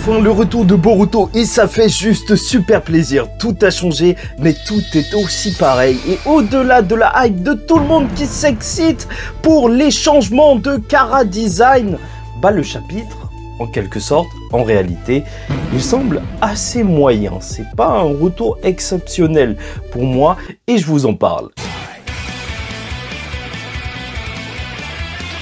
enfin le retour de Boruto et ça fait juste super plaisir. Tout a changé, mais tout est aussi pareil. Et au-delà de la hype de tout le monde qui s'excite pour les changements de Chara Design, bah le chapitre, en quelque sorte, en réalité, il semble assez moyen. C'est pas un retour exceptionnel pour moi et je vous en parle.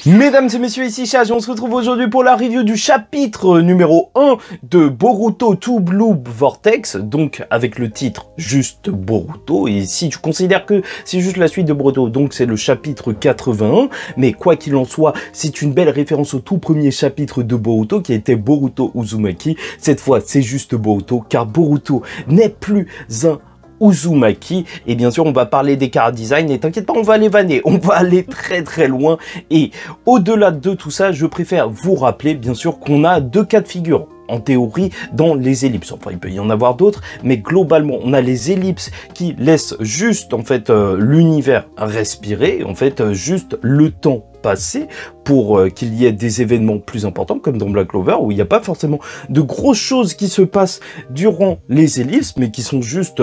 Mesdames et messieurs, ici Chage, on se retrouve aujourd'hui pour la review du chapitre numéro 1 de Boruto To Blue Vortex, donc avec le titre juste Boruto, et si tu considères que c'est juste la suite de Boruto, donc c'est le chapitre 81, mais quoi qu'il en soit, c'est une belle référence au tout premier chapitre de Boruto qui était Boruto Uzumaki. Cette fois, c'est juste Boruto, car Boruto n'est plus un Uzumaki, et bien sûr on va parler des chara design, et t'inquiète pas, on va les vanner, on va aller très loin, et au-delà de tout ça, je préfère vous rappeler bien sûr qu'on a deux cas de figure en théorie dans les ellipses. Enfin, il peut y en avoir d'autres, mais globalement, on a les ellipses qui laissent juste en fait l'univers respirer, en fait juste le temps passer pour qu'il y ait des événements plus importants comme dans Black Clover où il n'y a pas forcément de grosses choses qui se passent durant les ellipses mais qui sont juste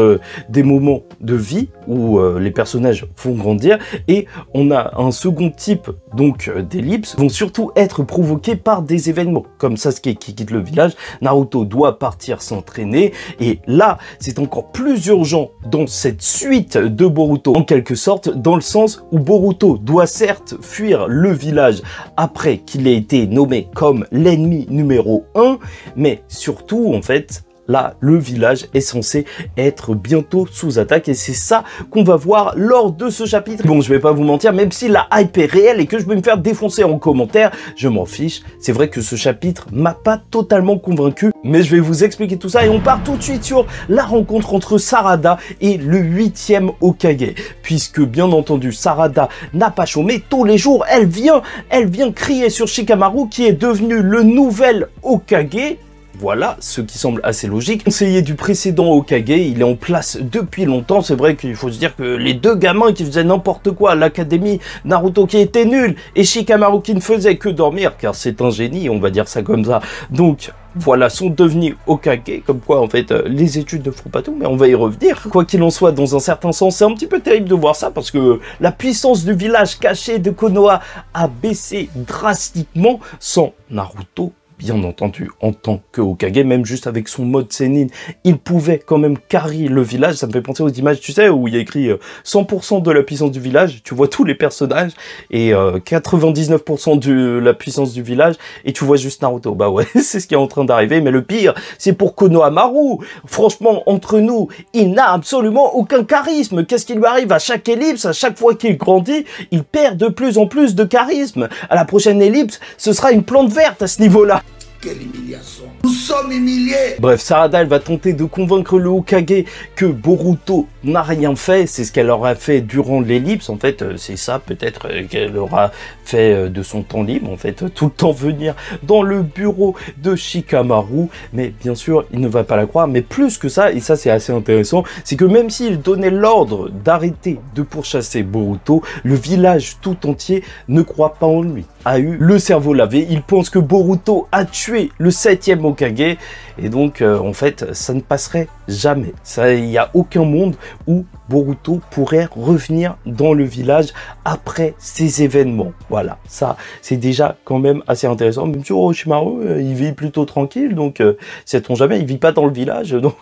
des moments de vie où les personnages vont grandir. Et on a un second type donc d'ellipses vont surtout être provoqués par des événements comme Sasuke qui quitte le village, Naruto doit partir s'entraîner, et là c'est encore plus urgent dans cette suite de Boruto en quelque sorte, dans le sens où Boruto doit certes fuir le village après qu'il ait été nommé comme l'ennemi numéro 1, mais surtout en fait là, le village est censé être bientôt sous attaque et c'est ça qu'on va voir lors de ce chapitre. Bon, je vais pas vous mentir, même si la hype est réelle et que je vais me faire défoncer en commentaire, je m'en fiche. C'est vrai que ce chapitre m'a pas totalement convaincu, mais je vais vous expliquer tout ça et on part tout de suite sur la rencontre entre Sarada et le 8e Hokage. Puisque, bien entendu, Sarada n'a pas chômé. Tous les jours, elle vient crier sur Shikamaru qui est devenu le nouvel Hokage. Voilà, ce qui semble assez logique. Conseiller du précédent Hokage, il est en place depuis longtemps. C'est vrai qu'il faut se dire que les deux gamins qui faisaient n'importe quoi à l'académie, Naruto qui était nul et Shikamaru qui ne faisait que dormir, car c'est un génie, on va dire ça comme ça. Donc voilà, sont devenus Hokage, comme quoi en fait les études ne font pas tout, mais on va y revenir. Quoi qu'il en soit, dans un certain sens, c'est un petit peu terrible de voir ça, parce que la puissance du village caché de Konoha a baissé drastiquement sans Naruto. Bien entendu, en tant que Hokage, même juste avec son mode Sennin, il pouvait quand même carry le village. Ça me fait penser aux images, tu sais, où il y a écrit 100% de la puissance du village. Tu vois tous les personnages et 99% de la puissance du village et tu vois juste Naruto. Bah ouais, c'est ce qui est en train d'arriver. Mais le pire, c'est pour Konohamaru. Franchement, entre nous, il n'a absolument aucun charisme. Qu'est-ce qui lui arrive à chaque ellipse? À chaque fois qu'il grandit, il perd de plus en plus de charisme. À la prochaine ellipse, ce sera une plante verte à ce niveau-là. Quelle humiliation! Nous sommes humiliés! Bref, Sarada, elle va tenter de convaincre le Hokage que Boruto n'a rien fait. C'est ce qu'elle aura fait durant l'ellipse. En fait, c'est ça peut-être qu'elle aura fait de son temps libre. En fait, tout le temps venir dans le bureau de Shikamaru. Mais bien sûr, il ne va pas la croire. Mais plus que ça, et ça c'est assez intéressant, c'est que même s'il donnait l'ordre d'arrêter de pourchasser Boruto, le village tout entier ne croit pas en lui. A eu le cerveau lavé, il pense que Boruto a tué le 7e Hokage et donc en fait ça ne passerait jamais. Il n'y a aucun monde où Boruto pourrait revenir dans le village après ces événements. Voilà, ça c'est déjà quand même assez intéressant. Même si Orochimaru il vit plutôt tranquille, donc sait-on jamais, il vit pas dans le village donc.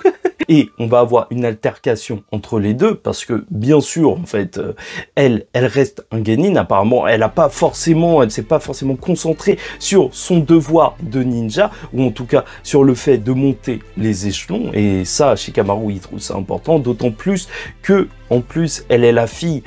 Et on va avoir une altercation entre les deux parce que bien sûr en fait elle reste un genin. Apparemment elle s'est pas forcément concentrée sur son devoir de ninja, ou en tout cas sur le fait de monter les échelons, et ça Shikamaru il trouve ça important, d'autant plus que en plus elle est la fille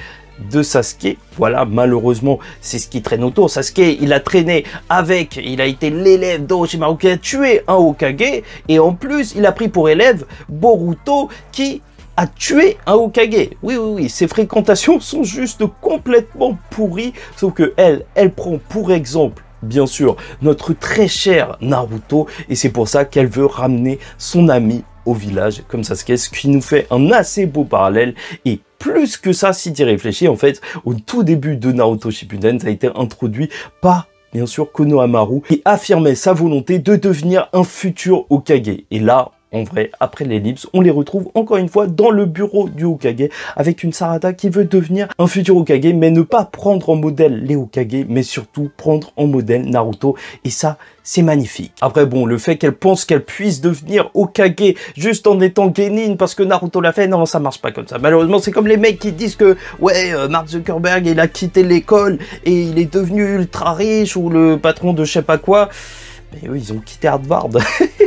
de Sasuke. Voilà, malheureusement c'est ce qui traîne autour. Sasuke il a traîné avec, il a été l'élève d'Orochimaru qui a tué un Hokage, et en plus il a pris pour élève Boruto qui a tué un Hokage. Oui, ses fréquentations sont juste complètement pourries, sauf que elle prend pour exemple bien sûr notre très cher Naruto, et c'est pour ça qu'elle veut ramener son ami au village comme Sasuke, ce qui nous fait un assez beau parallèle. Et plus que ça, si tu y réfléchis, en fait, au tout début de Naruto Shippuden, ça a été introduit par bien sûr Konohamaru, qui affirmait sa volonté de devenir un futur Hokage. Et là, en vrai, après l'ellipse, on les retrouve encore une fois dans le bureau du Hokage avec une Sarada qui veut devenir un futur Hokage, mais ne pas prendre en modèle les Hokage, mais surtout prendre en modèle Naruto. Et ça, c'est magnifique. Après, bon, le fait qu'elle pense qu'elle puisse devenir Hokage juste en étant Genin parce que Naruto l'a fait, non, ça marche pas comme ça. Malheureusement, c'est comme les mecs qui disent que, ouais, Mark Zuckerberg, il a quitté l'école et il est devenu ultra riche ou le patron de je sais pas quoi. Mais eux, ils ont quitté Harvard.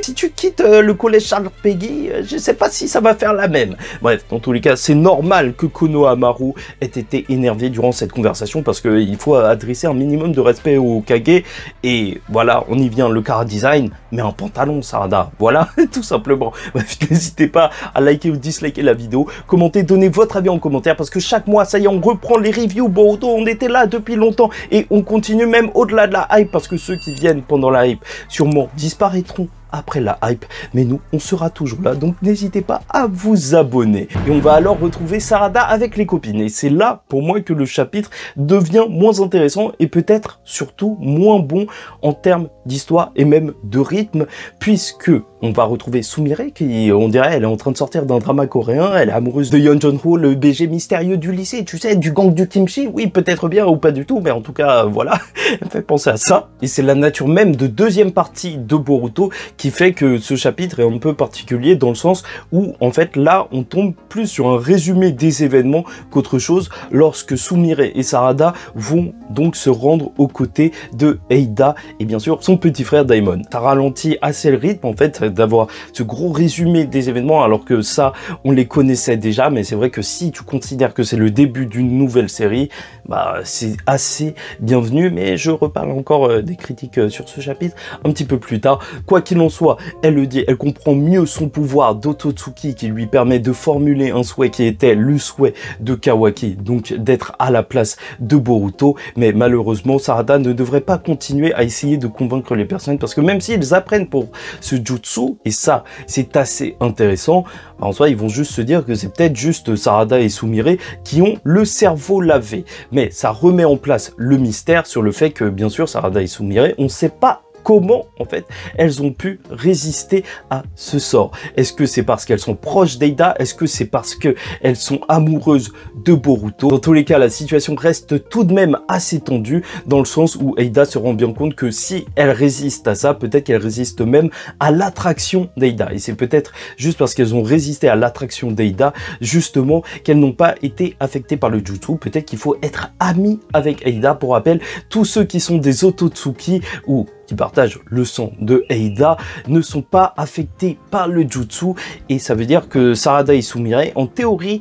Si tu quittes le collège Charles Peggy, je sais pas si ça va faire la même. Bref, dans tous les cas, c'est normal que Konohamaru ait été énervé durant cette conversation parce qu'il faut adresser un minimum de respect au Hokage. Et voilà, on y vient, le chara design, mais un pantalon, Sarada. Voilà, tout simplement. Bref, n'hésitez pas à liker ou disliker la vidéo, commentez, donnez votre avis en commentaire parce que chaque mois, ça y est, on reprend les reviews Boruto. On était là depuis longtemps et on continue même au-delà de la hype parce que ceux qui viennent pendant la hype sûrement disparaîtront après la hype, mais nous, on sera toujours là, donc n'hésitez pas à vous abonner. Et on va alors retrouver Sarada avec les copines, et c'est là, pour moi, que le chapitre devient moins intéressant, et peut-être, surtout, moins bon en termes d'histoire, et même de rythme, puisque on va retrouver Sumire, qui, on dirait, elle est en train de sortir d'un drama coréen, elle est amoureuse de Yeon Jun-ho, le BG mystérieux du lycée, tu sais, du gang du kimchi, oui, peut-être bien, ou pas du tout, mais en tout cas, voilà, elle me fait penser à ça. Et c'est la nature même de deuxième partie de Boruto, qui fait que ce chapitre est un peu particulier dans le sens où, en fait, là, on tombe plus sur un résumé des événements qu'autre chose lorsque Sumire et Sarada vont donc se rendre aux côtés de Eida et bien sûr son petit frère Daimon. Ça ralentit assez le rythme, en fait, d'avoir ce gros résumé des événements alors que ça, on les connaissait déjà, mais c'est vrai que si tu considères que c'est le début d'une nouvelle série, bah, c'est assez bienvenu, mais je reparle encore des critiques sur ce chapitre un petit peu plus tard. Quoi qu'il en soit, elle le dit, elle comprend mieux son pouvoir d'Ototsuki qui lui permet de formuler un souhait qui était le souhait de Kawaki, donc d'être à la place de Boruto, mais malheureusement Sarada ne devrait pas continuer à essayer de convaincre les personnes parce que même s'ils apprennent pour ce jutsu, et ça c'est assez intéressant, en soi ils vont juste se dire que c'est peut-être juste Sarada et Sumire qui ont le cerveau lavé, mais ça remet en place le mystère sur le fait que bien sûr Sarada et Sumire, on ne sait pas comment, en fait, elles ont pu résister à ce sort. Est-ce que c'est parce qu'elles sont proches d'Eida? Est-ce que c'est parce qu'elles sont amoureuses de Boruto? Dans tous les cas, la situation reste tout de même assez tendue, dans le sens où Eida se rend bien compte que si elle résiste à ça, peut-être qu'elle résiste même à l'attraction d'Eida. Et c'est peut-être juste parce qu'elles ont résisté à l'attraction d'Eida, justement, qu'elles n'ont pas été affectées par le jutsu. Peut-être qu'il faut être ami avec Eida. Pour rappel, tous ceux qui sont des Ototsuki ou qui partagent le sang de Eida ne sont pas affectés par le jutsu et ça veut dire que Sarada et Sumire en théorie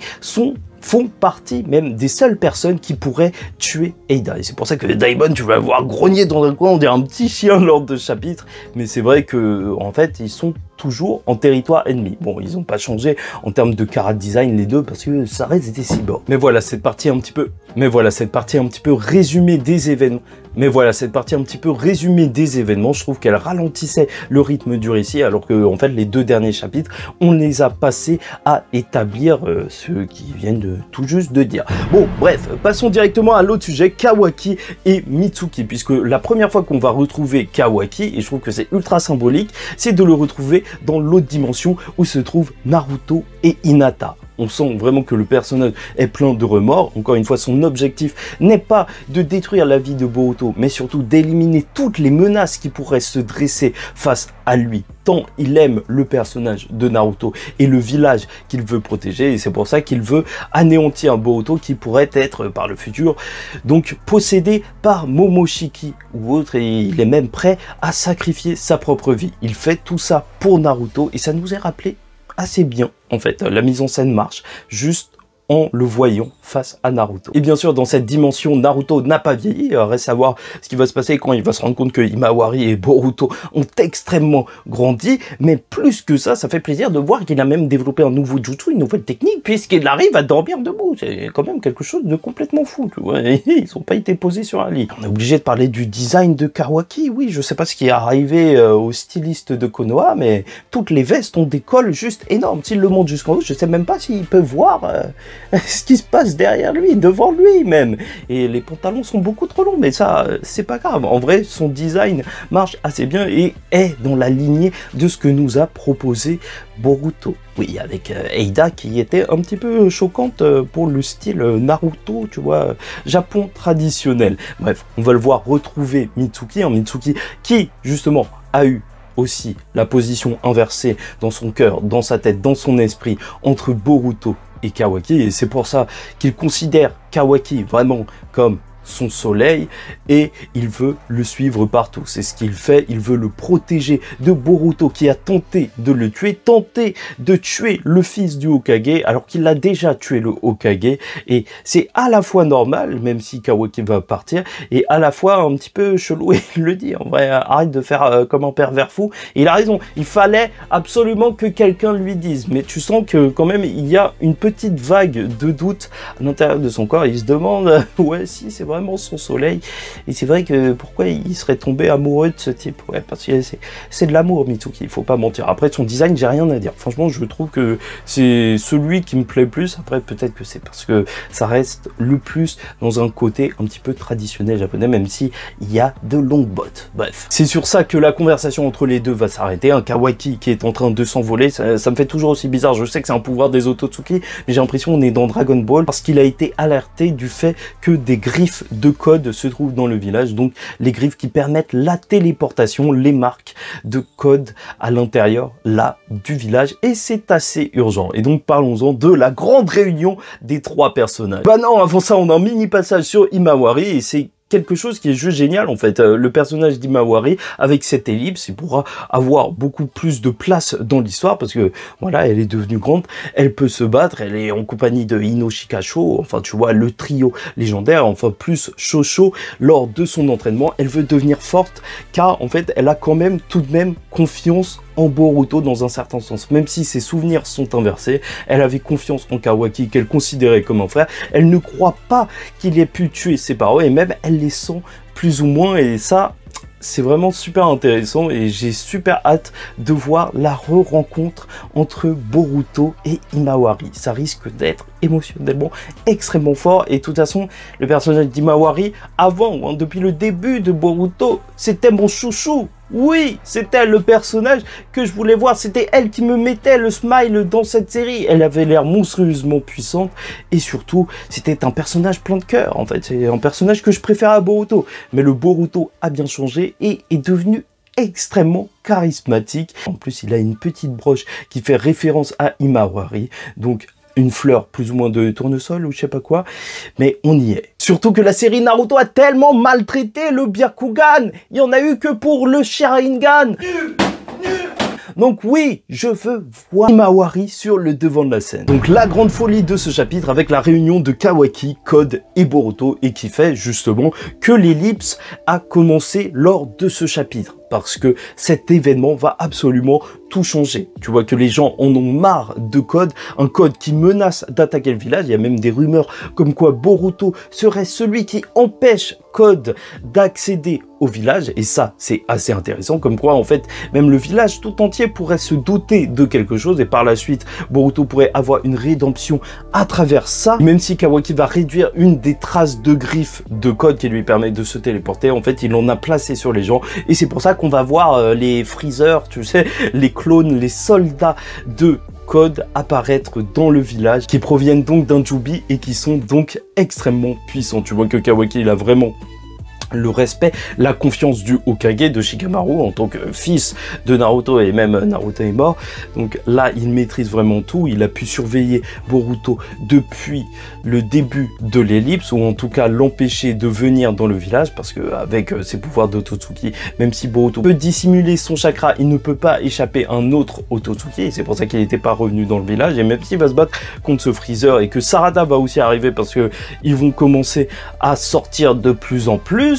font partie même des seules personnes qui pourraient tuer Eida. Et c'est pour ça que Daimon, tu vas voir grogner dans un coin, on dirait un petit chien lors de chapitre, mais c'est vrai que en fait ils sont toujours en territoire ennemi. Bon, ils n'ont pas changé en termes de chara design les deux parce que ça reste des cyborgs. Mais voilà cette partie un petit peu résumée des événements. Je trouve qu'elle ralentissait le rythme du récit alors que en fait les deux derniers chapitres, on les a passés à établir ceux qui viennent de tout juste de dire. Bon, bref, passons directement à l'autre sujet, Kawaki et Mitsuki, puisque la première fois qu'on va retrouver Kawaki, et je trouve que c'est ultra symbolique, c'est de le retrouver dans l'autre dimension où se trouvent Naruto et Hinata. On sent vraiment que le personnage est plein de remords. Encore une fois, son objectif n'est pas de détruire la vie de Boruto, mais surtout d'éliminer toutes les menaces qui pourraient se dresser face à lui. Tant il aime le personnage de Naruto et le village qu'il veut protéger. Et c'est pour ça qu'il veut anéantir un Boruto qui pourrait être par le futur donc possédé par Momoshiki ou autre. Et il est même prêt à sacrifier sa propre vie. Il fait tout ça pour Naruto et ça nous est rappelé assez bien, en fait. La mise en scène marche juste en le voyant face à Naruto. Et bien sûr, dans cette dimension, Naruto n'a pas vieilli. Reste à voir ce qui va se passer quand il va se rendre compte que Himawari et Boruto ont extrêmement grandi. Mais plus que ça, ça fait plaisir de voir qu'il a même développé un nouveau jutsu, une nouvelle technique, puisqu'il arrive à dormir debout. C'est quand même quelque chose de complètement fou. Tu vois. Ils n'ont pas été posés sur un lit. On est obligé de parler du design de Kawaki. Oui, je sais pas ce qui est arrivé au styliste de Konoha, mais toutes les vestes ont des cols juste énormes. S'il le monte jusqu'en haut, je sais même pas s'il peut voir ce qui se passe derrière lui, devant lui même. Et les pantalons sont beaucoup trop longs, mais ça, c'est pas grave. En vrai, son design marche assez bien et est dans la lignée de ce que nous a proposé Boruto. Oui, avec Eida qui était un petit peu choquante pour le style Naruto, tu vois, Japon traditionnel. Bref, on va le voir retrouver Mitsuki, un Mitsuki qui, justement, a eu aussi la position inversée dans son cœur, dans sa tête, dans son esprit, entre Boruto et Kawaki, et c'est pour ça qu'il considère Kawaki vraiment comme son soleil et il veut le suivre partout. C'est ce qu'il fait, il veut le protéger de Boruto qui a tenté de le tuer, tenté de tuer le fils du Hokage alors qu'il a déjà tué le Hokage, et c'est à la fois normal, même si Kawaki va partir, et à la fois un petit peu chelou, et il le dit, en vrai, arrête de faire comme un pervers fou, et il a raison, il fallait absolument que quelqu'un lui dise, mais tu sens que quand même il y a une petite vague de doute à l'intérieur de son corps, il se demande, ouais si c'est vraiment son soleil, et c'est vrai que pourquoi il serait tombé amoureux de ce type, ouais, parce que c'est de l'amour Mitsuki, il faut pas mentir. Après son design, j'ai rien à dire, franchement je trouve que c'est celui qui me plaît plus. Après peut-être que c'est parce que ça reste le plus dans un côté un petit peu traditionnel japonais, même si il y a de longues bottes. Bref, c'est sur ça que la conversation entre les deux va s'arrêter. Un Kawaki qui est en train de s'envoler, ça me fait toujours aussi bizarre. Je sais que c'est un pouvoir des Otsutsuki, mais j'ai l'impression qu'on est dans Dragon Ball parce qu'il a été alerté du fait que des griffes de code se trouvent dans le village, donc les griffes qui permettent la téléportation, les marques de code à l'intérieur là du village, et c'est assez urgent. Et donc parlons-en de la grande réunion des trois personnages. Bah non, avant ça on a un mini passage sur Himawari, et c'est quelque chose qui est juste génial en fait. Le personnage d'Himawari, avec cette ellipse, il pourra avoir beaucoup plus de place dans l'histoire parce que voilà, elle est devenue grande, elle peut se battre, elle est en compagnie de Inoshikasho, enfin tu vois, le trio légendaire, enfin plus Shosho lors de son entraînement. Elle veut devenir forte car en fait elle a quand même tout de même confiance en Boruto dans un certain sens, même si ses souvenirs sont inversés. Elle avait confiance en Kawaki qu'elle considérait comme un frère, elle ne croit pas qu'il ait pu tuer ses parents, et même elle les sent plus ou moins, et ça c'est vraiment super intéressant, et j'ai super hâte de voir la re-rencontre entre Boruto et Himawari. Ça risque d'être émotionnellement extrêmement fort, et de toute façon le personnage d'Himawari avant, depuis le début de Boruto, c'était mon chouchou. Oui, c'était le personnage que je voulais voir, c'était elle qui me mettait le smile dans cette série. Elle avait l'air monstrueusement puissante, et surtout, c'était un personnage plein de cœur. En fait, c'est un personnage que je préfère à Boruto. Mais le Boruto a bien changé et est devenu extrêmement charismatique. En plus, il a une petite broche qui fait référence à Himawari, donc une fleur plus ou moins de tournesol ou je sais pas quoi, mais on y est. Surtout que la série Naruto a tellement maltraité le Byakugan, il y en a eu que pour le Sharingan. Donc oui, je veux voir Himawari sur le devant de la scène. Donc la grande folie de ce chapitre avec la réunion de Kawaki, Code et Boruto, et qui fait justement que l'ellipse a commencé lors de ce chapitre. Parce que cet événement va absolument tout changer. Tu vois que les gens en ont marre de Code, un Code qui menace d'attaquer le village. Il y a même des rumeurs comme quoi Boruto serait celui qui empêche Code d'accéder au village. Et ça, c'est assez intéressant. Comme quoi, en fait, même le village tout entier pourrait se douter de quelque chose. Et par la suite, Boruto pourrait avoir une rédemption à travers ça. Même si Kawaki va réduire une des traces de griffes de Code qui lui permet de se téléporter, en fait, il en a placé sur les gens. Et c'est pour ça qu'on va voir les Freezer, tu sais, les clones, les soldats de Code apparaître dans le village, qui proviennent donc d'un Jubi et qui sont donc extrêmement puissants. Tu vois que Kawaki, il a vraiment le respect, la confiance du Hokage, de Shikamaru en tant que fils de Naruto, et même Naruto est mort. Donc là, il maîtrise vraiment tout. Il a pu surveiller Boruto depuis le début de l'ellipse, ou en tout cas l'empêcher de venir dans le village, parce que avec ses pouvoirs d'Ototsuki, même si Boruto peut dissimuler son chakra, il ne peut pas échapper à un autre Ototsuki, et c'est pour ça qu'il n'était pas revenu dans le village. Et même s'il va se battre contre ce Freezer, et que Sarada va aussi arriver, parce que ils vont commencer à sortir de plus en plus,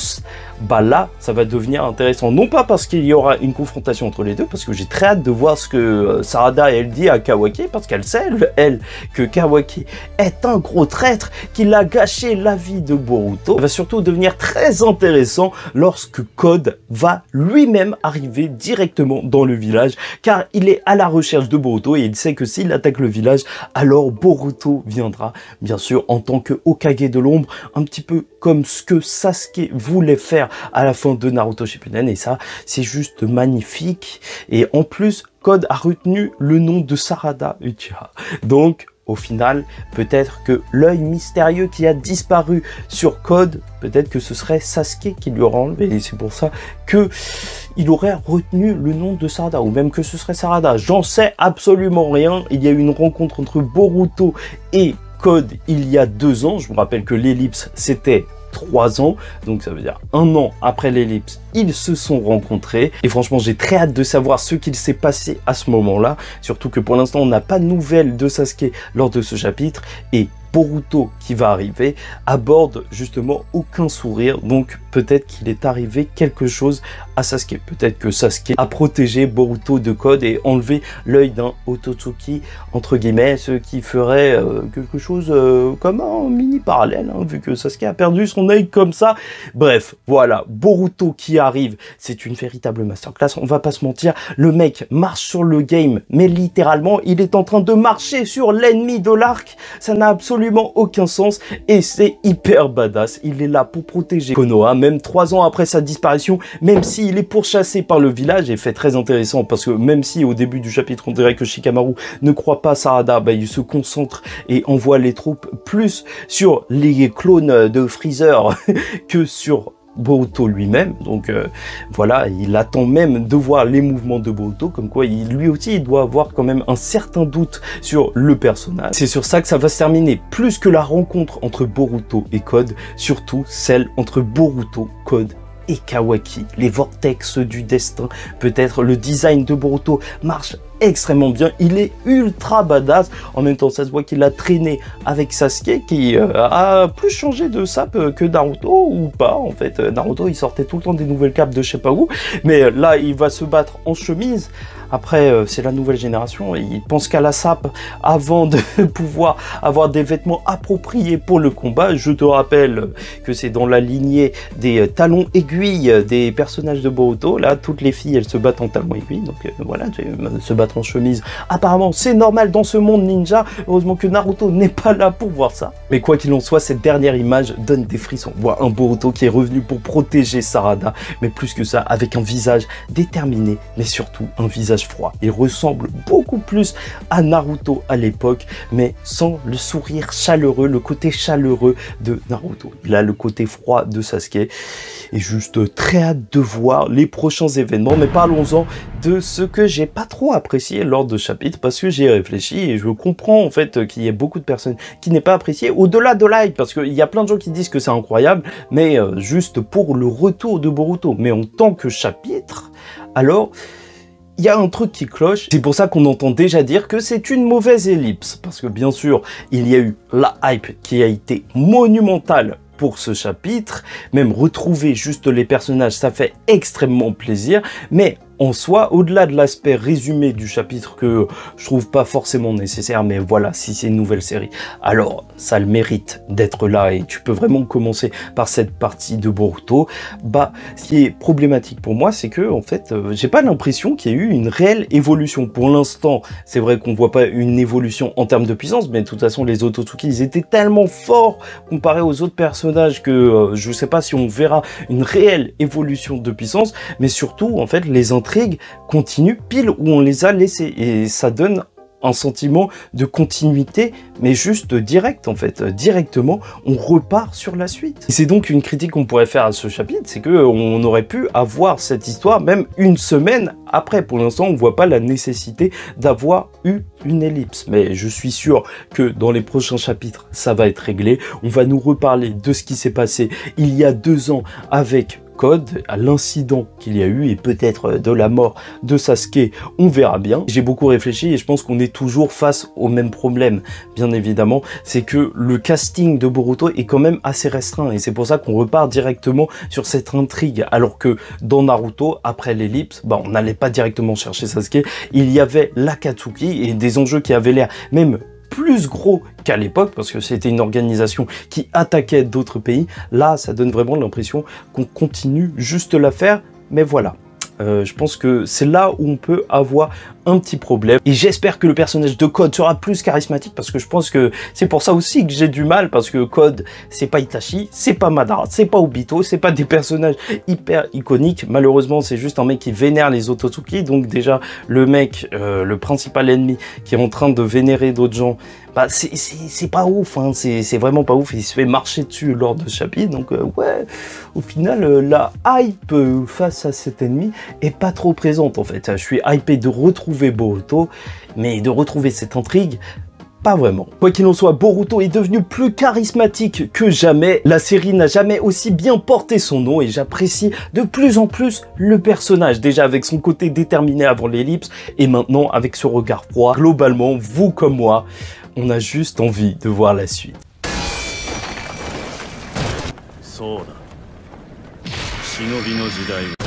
bah là, ça va devenir intéressant. Non pas parce qu'il y aura une confrontation entre les deux, parce que j'ai très hâte de voir ce que Sarada elle dit à Kawaki, parce qu'elle sait, elle, que Kawaki est un gros traître, qu'il a gâché la vie de Boruto. Ça va surtout devenir très intéressant lorsque Code va lui-même arriver directement dans le village, car il est à la recherche de Boruto et il sait que s'il attaque le village, alors Boruto viendra, bien sûr, en tant que Hokage de l'ombre, un petit peu comme ce que Sasuke voulait faire à la fin de Naruto Shippuden, et ça, c'est juste magnifique. Et en plus, Code a retenu le nom de Sarada Uchiha. Donc, au final, peut-être que l'œil mystérieux qui a disparu sur Code, peut-être que ce serait Sasuke qui lui aura enlevé. Et c'est pour ça que il aurait retenu le nom de Sarada, ou même que ce serait Sarada. J'en sais absolument rien. Il y a eu une rencontre entre Boruto et Code il y a 2 ans. Je vous rappelle que l'ellipse, c'était 3 ans, donc ça veut dire 1 an après l'ellipse, ils se sont rencontrés. Et franchement, j'ai très hâte de savoir ce qu'il s'est passé à ce moment-là, surtout que pour l'instant, on n'a pas de nouvelles de Sasuke lors de ce chapitre, et Boruto qui va arriver aborde justement aucun sourire, donc peut-être qu'il est arrivé quelque chose à Sasuke. Peut-être que Sasuke a protégé Boruto de Code et enlevé l'œil d'un Otsutsuki, entre guillemets, ce qui ferait quelque chose comme un mini parallèle, hein, vu que Sasuke a perdu son œil comme ça. Bref, voilà, Boruto qui arrive, c'est une véritable masterclass, on va pas se mentir, le mec marche sur le game, mais littéralement, il est en train de marcher sur l'ennemi de l'arc, ça n'a absolument aucun sens et c'est hyper badass. Il est là pour protéger Konoha, même 3 ans après sa disparition, même s'il est pourchassé par le village. Et fait très intéressant parce que même si au début du chapitre on dirait que Shikamaru ne croit pas Sarada, bah, il se concentre et envoie les troupes plus sur les clones de Freezer que sur Boruto lui-même. Donc voilà, il attend même de voir les mouvements de Boruto, comme quoi lui aussi il doit avoir quand même un certain doute sur le personnage. C'est sur ça que ça va se terminer, plus que la rencontre entre Boruto et Code, surtout celle entre Boruto, Code et Kawaki, les vortex du destin. Peut-être le design de Boruto marche extrêmement bien, il est ultra badass. En même temps, ça se voit qu'il a traîné avec Sasuke qui a plus changé de sape que Naruto, ou pas en fait. Naruto il sortait tout le temps des nouvelles capes de je sais pas où, mais là il va se battre en chemise. Après, c'est la nouvelle génération, il pense qu'à la sape avant de pouvoir avoir des vêtements appropriés pour le combat. Je te rappelle que c'est dans la lignée des talons aiguilles des personnages de Boruto. Là, toutes les filles, elles se battent en talons aiguilles, donc voilà, se battre en chemise. Apparemment, c'est normal dans ce monde ninja. Heureusement que Naruto n'est pas là pour voir ça. Mais quoi qu'il en soit, cette dernière image donne des frissons. On voit un Boruto qui est revenu pour protéger Sarada, mais plus que ça, avec un visage déterminé, mais surtout un visage froid. Il ressemble beaucoup plus à Naruto à l'époque, mais sans le sourire chaleureux, le côté chaleureux de Naruto. Il a le côté froid de Sasuke. Et juste très hâte de voir les prochains événements. Mais parlons-en de ce que j'ai pas trop apprécié lors de ce chapitre, parce que j'ai réfléchi et je comprends en fait qu'il y ait beaucoup de personnes qui n'aient pas apprécié, au-delà de like, parce qu'il y a plein de gens qui disent que c'est incroyable, mais juste pour le retour de Boruto. Mais en tant que chapitre, alors il y a un truc qui cloche. C'est pour ça qu'on entend déjà dire que c'est une mauvaise ellipse, parce que bien sûr il y a eu la hype qui a été monumentale pour ce chapitre, même retrouver juste les personnages, ça fait extrêmement plaisir, mais en soi, au-delà de l'aspect résumé du chapitre que je trouve pas forcément nécessaire, mais voilà, si c'est une nouvelle série, alors ça le mérite d'être là et tu peux vraiment commencer par cette partie de Boruto. Bah, ce qui est problématique pour moi, c'est que en fait, j'ai pas l'impression qu'il y ait eu une réelle évolution. Pour l'instant, c'est vrai qu'on voit pas une évolution en termes de puissance, mais de toute façon, les Otsutsuki, ils étaient tellement forts comparés aux autres personnages que je sais pas si on verra une réelle évolution de puissance, mais surtout, en fait, les intrigues continuent pile où on les a laissés et ça donne un sentiment de continuité, mais juste direct en fait. Directement, on repart sur la suite. Et c'est donc une critique qu'on pourrait faire à ce chapitre, c'est que on aurait pu avoir cette histoire même une semaine après. Pour l'instant, on ne voit pas la nécessité d'avoir eu une ellipse. Mais je suis sûr que dans les prochains chapitres, ça va être réglé. On va nous reparler de ce qui s'est passé il y a 2 ans avec Code, à l'incident qu'il y a eu et peut-être de la mort de Sasuke, on verra bien. J'ai beaucoup réfléchi et je pense qu'on est toujours face au même problème, bien évidemment, c'est que le casting de Boruto est quand même assez restreint et c'est pour ça qu'on repart directement sur cette intrigue, alors que dans Naruto, après l'ellipse, bah, on n'allait pas directement chercher Sasuke, il y avait l'Akatsuki et des enjeux qui avaient l'air même plus gros qu'à l'époque, parce que c'était une organisation qui attaquait d'autres pays. Là, ça donne vraiment l'impression qu'on continue juste l'affaire, mais voilà. Je pense que c'est là où on peut avoir un petit problème. Et j'espère que le personnage de Code sera plus charismatique, parce que je pense que c'est pour ça aussi que j'ai du mal, parce que Code, c'est pas Itachi, c'est pas Madara, c'est pas Obito, c'est pas des personnages hyper iconiques. Malheureusement, c'est juste un mec qui vénère les Otsutsuki. Donc déjà, le mec, le principal ennemi, qui est en train de vénérer d'autres gens, bah c'est pas ouf, hein, c'est vraiment pas ouf. Il se fait marcher dessus lors de ce chapitre. Donc ouais, au final, la hype face à cet ennemi est pas trop présente en fait. Je suis hypé de retrouver Boruto, mais de retrouver cette intrigue, pas vraiment. Quoi qu'il en soit, Boruto est devenu plus charismatique que jamais. La série n'a jamais aussi bien porté son nom et j'apprécie de plus en plus le personnage. Déjà avec son côté déterminé avant l'ellipse et maintenant avec ce regard froid. Globalement, vous comme moi, on a juste envie de voir la suite. そうだ。忍びの時代